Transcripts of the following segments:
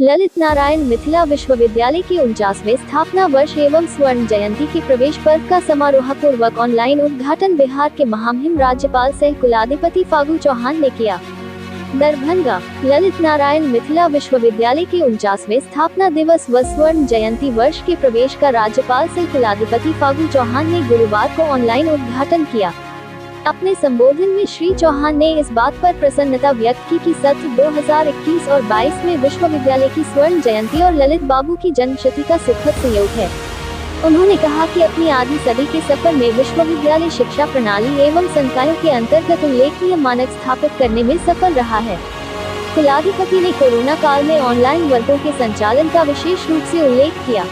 ललित नारायण मिथिला विश्वविद्यालय के 49वें स्थापना वर्ष एवं स्वर्ण जयंती के प्रवेश पर्व का समारोह पूर्वक ऑनलाइन उद्घाटन बिहार के महामहिम राज्यपाल सह कुलाधिपति फागू चौहान ने किया। दरभंगा, ललित नारायण मिथिला विश्वविद्यालय के 49वें स्थापना दिवस व स्वर्ण जयंती वर्ष के प्रवेश का राज्यपाल सह कुलाधिपति फागू चौहान ने गुरुवार को ऑनलाइन उद्घाटन किया। अपने संबोधन में श्री चौहान ने इस बात पर प्रसन्नता व्यक्त की कि सत्र 2021 और 22 में विश्वविद्यालय की स्वर्ण जयंती और ललित बाबू की जन्मशती का सुखद संयोग है। उन्होंने कहा कि अपनी आधी सदी के सफर में विश्वविद्यालय शिक्षा प्रणाली एवं संकायों के अंतर्गत उल्लेखनीय मानक स्थापित करने में सफल रहा है। कुलाधिपति ने कोरोना काल में ऑनलाइन वर्गों के संचालन का विशेष रूप से उल्लेख किया।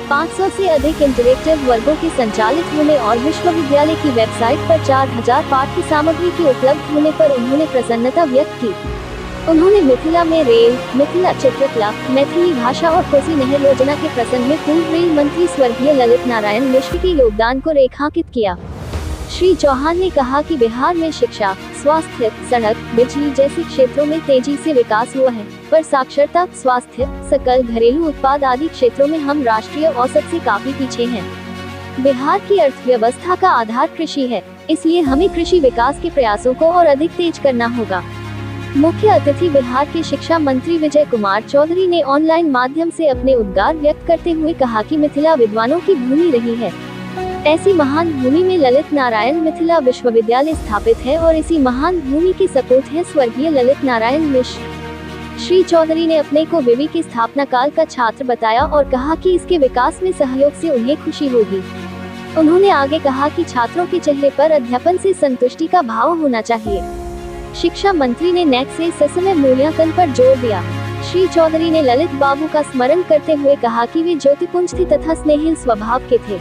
500 से अधिक इंटरेक्टिव वर्गों के संचालित होने और विश्वविद्यालय की वेबसाइट पर 4000 पाठ्य सामग्री के उपलब्ध होने पर उन्होंने प्रसन्नता व्यक्त की। उन्होंने मिथिला में रेल, मिथिला चित्रकला, मैथिली भाषा और कोसी नहर योजना के प्रसंग में पूर्व रेल मंत्री स्वर्गीय ललित नारायण मिश्र के योगदान को रेखांकित किया। श्री चौहान ने कहा कि बिहार में शिक्षा, स्वास्थ्य, सड़क, बिजली जैसे क्षेत्रों में तेजी से विकास हुआ है, पर साक्षरता, स्वास्थ्य, सकल घरेलू उत्पाद आदि क्षेत्रों में हम राष्ट्रीय औसत से काफी पीछे हैं। बिहार की अर्थव्यवस्था का आधार कृषि है, इसलिए हमें कृषि विकास के प्रयासों को और अधिक तेज करना होगा। मुख्य अतिथि बिहार के शिक्षा मंत्री विजय कुमार चौधरी ने ऑनलाइन माध्यम से अपने उद्गार व्यक्त करते हुए कहा कि मिथिला विद्वानों की भूमि रही है। ऐसी महान भूमि में ललित नारायण मिथिला विश्वविद्यालय स्थापित है और इसी महान भूमि के सपूत हैं स्वर्गीय ललित नारायण मिश्र। श्री चौधरी ने अपने को विवि के स्थापना काल का छात्र बताया और कहा कि इसके विकास में सहयोग से उन्हें खुशी होगी। उन्होंने आगे कहा कि छात्रों के चेहरे पर अध्यापन से संतुष्टि का भाव होना चाहिए। शिक्षा मंत्री ने नैक से ससमय मूल्यांकन पर जोर दिया। श्री चौधरी ने ललित बाबू का स्मरण करते हुए कहा कि वे ज्योतिपुंज थे तथा स्नेहिल स्वभाव के थे।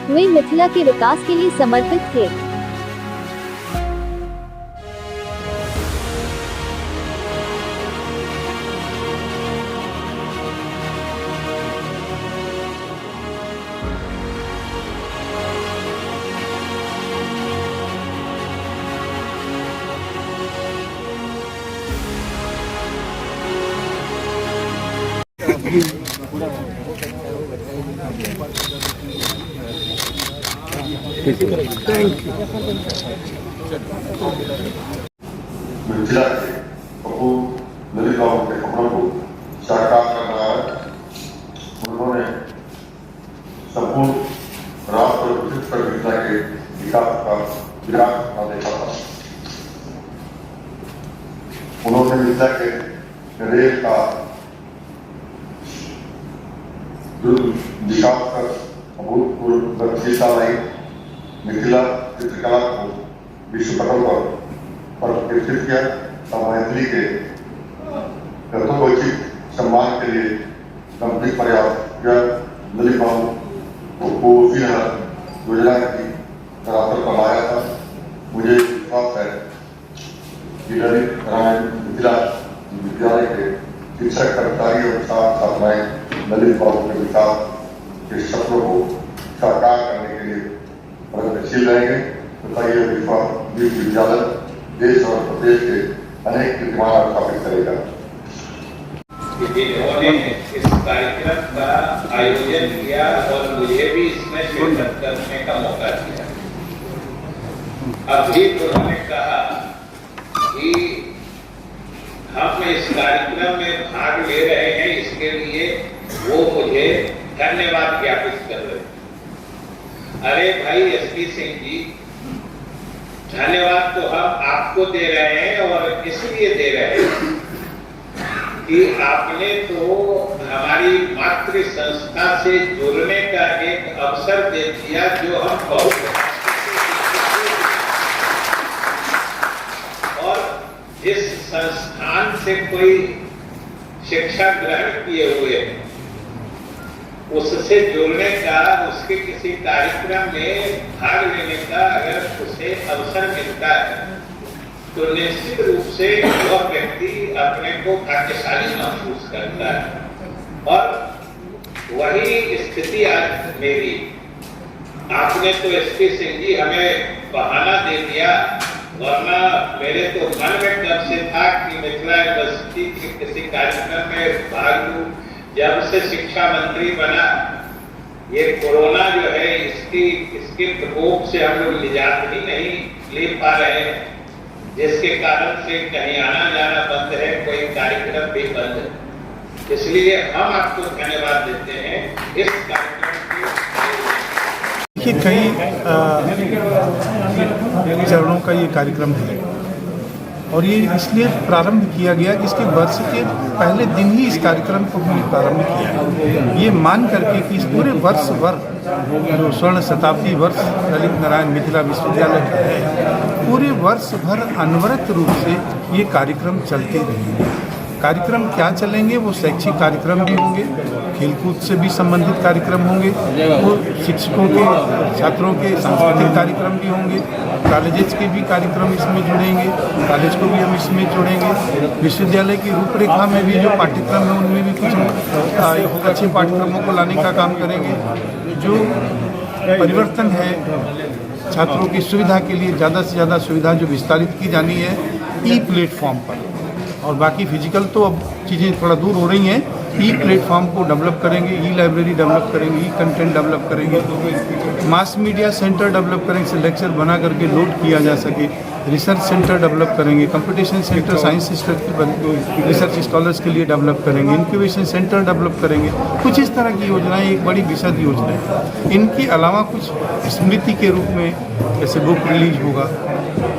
वे मिथिला के विकास के लिए समर्पित थे। मिथिला के पप्पू ललित बाबू के सपनों को साकार कर रहा है। उन्होंने संपूर्ण राष्ट्र विकसित कर मिथिला के विकास का विराट सपना देखा था। उन्होंने मिथिला के रेल का विकास कर अभूतपूर्व गतिशीलता लाई। मिथिला चित्रकला को विश्व पटल पर प्रतिष्ठित किया और मैथिली के यथोचित सम्मान के लिए गंभीर प्रयास किया। ललित बाबू को कोसी नहर योजना की धरातल पर लाया था। मुझे विश्वास है कि ललित नारायण मिथिला विद्यालय के शिक्षक, कर्मचारी और छात्राएं ललित बाबू के विकास के सपनों को साकार करने के लिए प्रगतिशील रहेंगे तथा यह विश्वविद्यालय देश और प्रदेश के अनेक कीर्तिमान स्थापित करेगा। इन्होंने इस कार्यक्रम का आयोजन किया और मुझे भी इसमें शिरकत करने का मौका दिया। अभी उन्होंने कहा कि हम इस कार्यक्रम में भाग ले रहे हैं, इसके लिए वो मुझे धन्यवाद ज्ञापित कर रहे हैं। अरे भाई एसपी सिंह जी, धन्यवाद तो हम आपको दे रहे हैं और इसलिए दे रहे हैं कि आपने तो हमारी मातृ संस्था से जुड़ने का एक अवसर दे दिया जो हम बहुत और जिस संस्थान से कोई शिक्षा ग्रहण किए हुए हैं उससे जुड़ने का, उसके किसी कार्यक्रम में भाग लेने का अगर उसे अवसर मिलता है तो निश्चित रूप से वह व्यक्ति अपने को भाग्यशाली महसूस करता है। और वही स्थिति आज मेरी। आपने तो एसपी सिंह जी हमें बहाना दे दिया, वरना मेरे तो मन में कब से था कि मिथिला यूनिवर्सिटी के किसी कार्यक्रम में भाग जब से शिक्षा मंत्री बना, ये कोरोना जो है इसके प्रकोप से हम लोग निजात ही नहीं ले पा रहे हैं, जिसके कारण से कहीं आना जाना बंद है, कोई कार्यक्रम भी बंद है। इसलिए हम आपको धन्यवाद देते हैं इस कार्यक्रम कि कई चरणों का ये कार्यक्रम है और ये इसलिए प्रारंभ किया गया कि इसके वर्ष के पहले दिन ही इस कार्यक्रम को हमने प्रारंभ किया है, ये मान करके कि इस पूरे वर्ष भर जो स्वर्ण शताब्दी वर्ष ललित नारायण मिथिला विश्वविद्यालय का है, पूरे वर्ष भर अनवरत रूप से ये कार्यक्रम चलते रहेंगे। कार्यक्रम क्या चलेंगे? वो शैक्षिक कार्यक्रम भी होंगे, खेलकूद से भी संबंधित कार्यक्रम होंगे, वो शिक्षकों के छात्रों के सांस्कृतिक कार्यक्रम भी होंगे, कॉलेजेस के भी कार्यक्रम इसमें जुड़ेंगे, कॉलेज को भी हम इसमें जोड़ेंगे। विश्वविद्यालय की रूपरेखा में भी जो पाठ्यक्रम है उनमें भी कुछ अच्छे पाठ्यक्रमों को लाने का काम करेंगे। जो परिवर्तन है छात्रों की सुविधा के लिए, ज़्यादा से ज़्यादा सुविधा जो विस्तारित की जानी है ई प्लेटफॉर्म पर, और बाकी फिजिकल तो अब चीज़ें थोड़ा दूर हो रही हैं। ई प्लेटफॉर्म को डेवलप करेंगे, ई लाइब्रेरी डेवलप करेंगे, ई कंटेंट डेवलप करेंगे, मास मीडिया सेंटर डेवलप करेंगे, से लेक्चर बना करके लोड किया जा सके, रिसर्च सेंटर डेवलप करेंगे, competition centre science research scholars के लिए डेवलप करेंगे, इंक्यूबेशन सेंटर डेवलप करेंगे। कुछ इस तरह की योजनाएं एक बड़ी विशद योजना है। इनके अलावा कुछ स्मृति के रूप में जैसे बुक रिलीज होगा,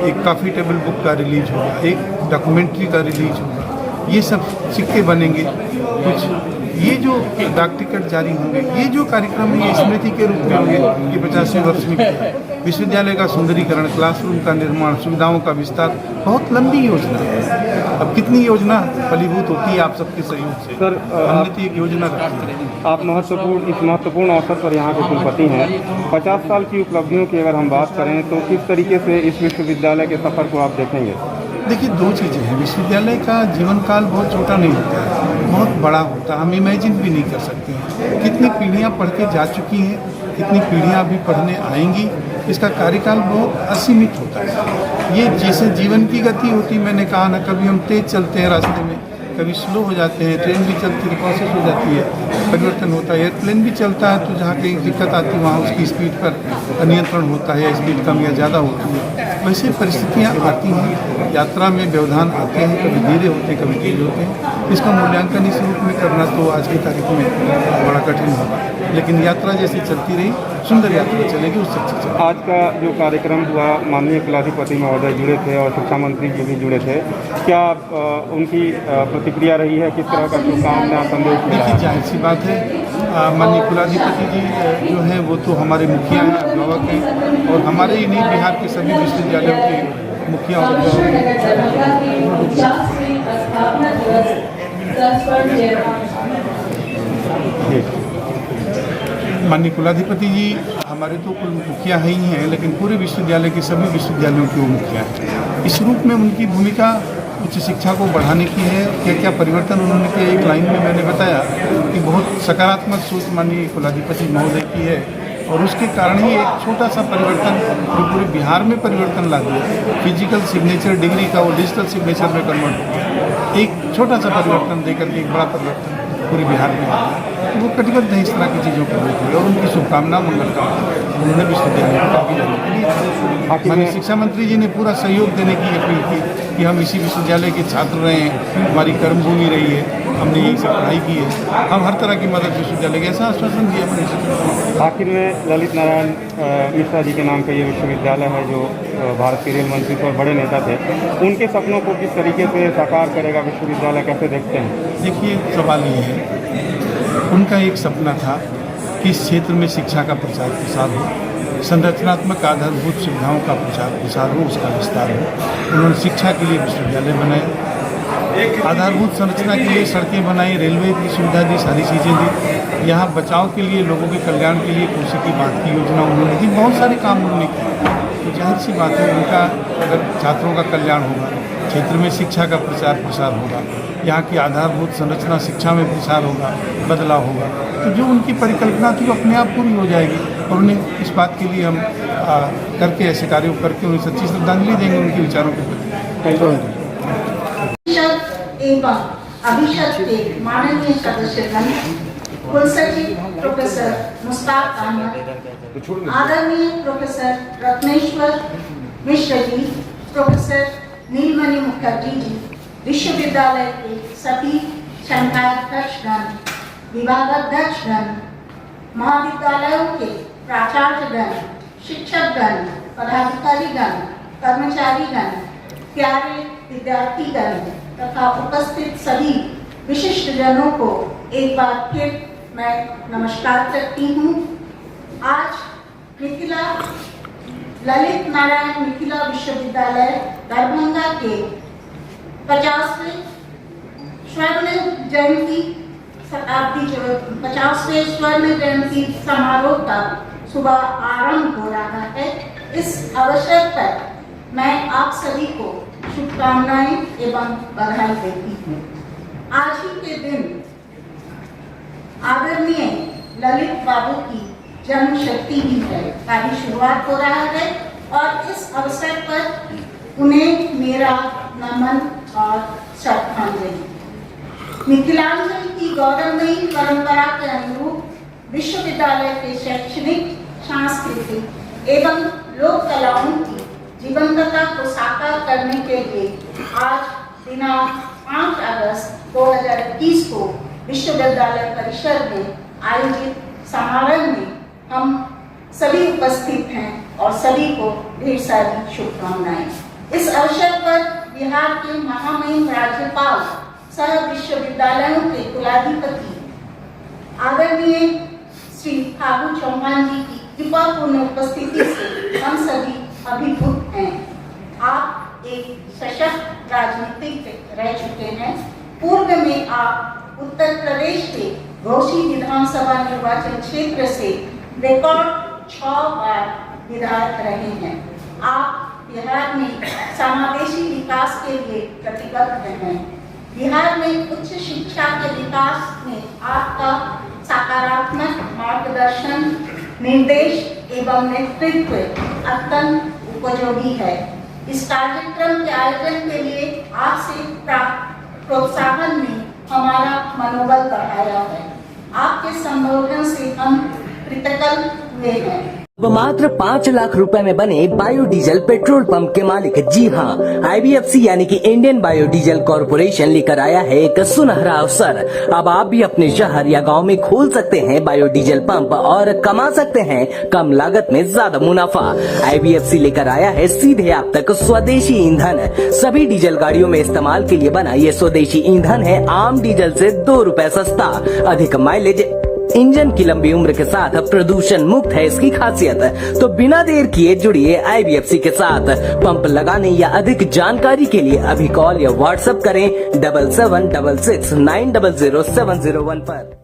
एक कॉफ़ी टेबल बुक का रिलीज होगा, एक डॉक्यूमेंट्री का रिलीज होगा, ये सब सिक्के बनेंगे। कुछ ये जो डाक टिकट जारी होंगे, ये जो कार्यक्रम ये स्मृति के रूप में होंगे। ये 50वें वर्ष में किया है। विश्वविद्यालय का सुंदरीकरण, क्लासरूम का निर्माण, सुविधाओं का विस्तार, बहुत लंबी योजना है। अब कितनी योजना फलीभूत होती है आप सबके सहयोग से। सर, हमने तो एक योजना रखी है। आप इस महत्वपूर्ण अवसर पर यहाँ के कुलपति हैं। 50 साल की उपलब्धियों की अगर हम बात करें तो किस तरीके से इस विश्वविद्यालय के सफर को आप देखेंगे? देखिए, दो चीज़ें हैं। विश्वविद्यालय का जीवन काल बहुत छोटा नहीं होता है, बहुत बड़ा होता है। हम इमेजिन भी नहीं कर सकते हैं कितनी पीढ़ियाँ पढ़ के जा चुकी हैं, कितनी पीढ़ियाँ अभी पढ़ने आएंगी। इसका कार्यकाल बहुत असीमित होता है। ये जैसे जीवन की गति होती, मैंने कहा ना, कभी हम तेज़ चलते हैं रास्ते में, कभी स्लो हो जाते हैं, ट्रेन भी चलती है, प्रोसेस हो जाती है, परिवर्तन होता है। एयरप्लेन भी चलता है तो जहाँ कहीं दिक्कत आती है वहाँ उसकी स्पीड पर नियंत्रण होता है, या स्पीड कम या ज़्यादा होती है। वैसे परिस्थितियाँ आती हैं, यात्रा में व्यवधान आते हैं, कभी धीरे होते हैं, कभी तेज होते हैं। इसका मूल्यांकन इस रूप में करना तो आज की तारीख में बड़ा कठिन होगा, लेकिन यात्रा जैसी चलती रही, सुंदर यात्रा चलेगी, उससे अच्छी चलेगी। आज का जो कार्यक्रम हुआ, माननीय कुलाधिपति महोदय जुड़े थे और शिक्षा मंत्री जी भी जुड़े थे, क्या उनकी प्रतिक्रिया रही है? किस तरह का शुभकामना संदेश मिला? देखिए, जाहिर सी बात है, माननीय कुलाधिपति जी जो हैं वो तो हमारे मुखिया हैं, अभिभावक हैं, और हमारे ही नहीं, बिहार के सभी विश्वविद्यालयों के मुखिया और माननीय कुलाधिपति जी हमारे तो कुल मुखिया ही हैं, लेकिन पूरे विश्वविद्यालय के सभी विश्वविद्यालयों के वो मुखिया हैं। इस रूप में उनकी भूमिका उच्च शिक्षा को बढ़ाने की है। क्या क्या परिवर्तन उन्होंने किया, एक लाइन में मैंने बताया कि बहुत सकारात्मक सोच माननीय कुलाधिपति महोदय की है, और उसके कारण ही एक छोटा सा परिवर्तन जो पूरे बिहार में परिवर्तन ला दिया। फिजिकल सिग्नेचर डिग्री का वो डिजिटल सिग्नेचर में कन्वर्ट हो गया। एक छोटा सा परिवर्तन देकर के एक बड़ा परिवर्तन पूरे बिहार में आ गया। तो वो कटिबद्ध है इस तरह की चीज़ों को लेकर, और उनकी शुभकामना मंगल कामना उन्होंने विश्वविद्यालय को काफ़ी लगी। माननीय शिक्षा मंत्री जी ने पूरा सहयोग देने की अपील की कि हम इसी विश्वविद्यालय के छात्र रहे हैं, हमारी कर्मभूमि रही है, हमने यही सब पढ़ाई की है, हम हर तरह की मदद विश्वविद्यालय के, ऐसा आश्वासन दिया मैंने। आखिर में ललित नारायण मिश्रा जी के नाम का ये विश्वविद्यालय है, जो भारत के रेल मंत्री और बड़े नेता थे, उनके सपनों को किस तरीके से साकार करेगा विश्वविद्यालय, कैसे देखते हैं? देखिए, सवाल ये है, उनका एक सपना था कि इस क्षेत्र में शिक्षा का प्रचार प्रसार हो, संरचनात्मक आधारभूत सुविधाओं का प्रचार प्रसार हो, उसका विस्तार हो। उन्होंने शिक्षा के लिए विश्वविद्यालय बनाए, आधारभूत संरचना के लिए सड़कें बनाई, रेलवे की सुविधा दी, सारी चीज़ें दी। यहाँ बचाव के लिए, लोगों के कल्याण के लिए कोसी की बात की योजना उन्होंने दी, बहुत सारे काम उन्होंने किए। तो जाहिर सी बात है, उनका अगर छात्रों का कल्याण होगा, क्षेत्र में शिक्षा का प्रचार प्रसार होगा, यहाँ की आधारभूत संरचना शिक्षा में प्रसार होगा, बदलाव होगा, तो जो उनकी परिकल्पना थी वो अपने आप पूरी हो जाएगी। और उन्हें इस बात के लिए हम करके, ऐसे कार्यों करके उन्हें सच्ची श्रद्धांजलि देंगे उनके विचारों के प्रति। अभिषेक के माननीय सदस्यगण, कुलसचिव प्रोफेसर मुश्ताक अहमद, आदरणीय प्रोफेसर रत्नेश्वर मिश्र जी, प्रोफेसर नीलमणि मुखर्जी जी, विश्वविद्यालय के सभी संकायाध्यक्षगण, विभागाध्यक्षगण, महाविद्यालयों के प्राचार्यगण, शिक्षकगण, पदाधिकारीगण, कर्मचारीगण, प्यारे विद्यार्थीगण तथा उपस्थित सभी विशिष्ट जनों को एक बार फिर मैं नमस्कार करती हूँ। आज मिथिला ललित नारायण मिथिला विश्वविद्यालय दरभंगा के 50वें स्वर्ण जयंती समारोह का सुबह आरंभ हो रहा है। इस अवसर पर मैं आप सभी को शुभकामनाएं एवं बधाई देती हूँ। आज ही के दिन आदरणीय ललित बाबू की जन्म शक्ति भी है का भी शुरुआत हो रहा है और इस अवसर पर उन्हें मेरा नमन और श्रद्धांजलि। मिथिलांचल की गौरवमयी परंपरा के अनुरूप विश्वविद्यालय के शैक्षणिक, सांस्कृतिक एवं लोक कलाओं की जीवंतता को साकार करने के लिए आज दिनांक 5 अगस्त 2021 को विश्वविद्यालय परिसर में आयोजित समारोह में हम सभी उपस्थित हैं और सभी को ढेर सारी शुभकामनाएं। इस अवसर पर बिहार के महामहिम राज्यपाल सह विश्वविद्यालयों के कुलाधिपति आदरणीय श्री फागू चौहान जी की कृपापूर्ण उपस्थिति से हम सभी अभिभूत हैं। आप एक सशक्त राजनीतिक रह चुके हैं। पूर्व में आप उत्तर प्रदेश के घोसी विधानसभा निर्वाचन क्षेत्र से रिकॉर्ड 6 बार विधायक रहे हैं। आप बिहार में समावेशी विकास के लिए प्रतिबद्ध हैं। बिहार में उच्च शिक्षा के विकास में आपका सकारात्मक मार्गदर्शन, निर्देश एवं नेतृत्व अत्यंत उपयोगी है। इस कार्यक्रम के आयोजन के लिए आपसे प्राप्त प्रोत्साहन ने हमारा मनोबल बढ़ाया है। आपके संबोधन से हम कृतज्ञ हुए हैं। अब मात्र 5 लाख रुपए में बने बायोडीजल पेट्रोल पंप के मालिक, जी हाँ, IBFC यानी कि इंडियन बायोडीजल कॉर्पोरेशन लेकर आया है एक सुनहरा अवसर। अब आप भी अपने शहर या गांव में खोल सकते हैं बायोडीजल पंप और कमा सकते हैं कम लागत में ज्यादा मुनाफा। IBFC लेकर आया है सीधे आप तक स्वदेशी ईंधन। सभी डीजल गाड़ियों में इस्तेमाल के लिए बना ये स्वदेशी ईंधन है आम डीजल से 2 रुपए सस्ता, अधिक माइलेज, इंजन की लंबी उम्र के साथ प्रदूषण मुक्त है इसकी खासियत। तो बिना देर किए जुड़िए IBFC के साथ। पंप लगाने या अधिक जानकारी के लिए अभी कॉल या व्हाट्सएप करें 7766 900 701 पर।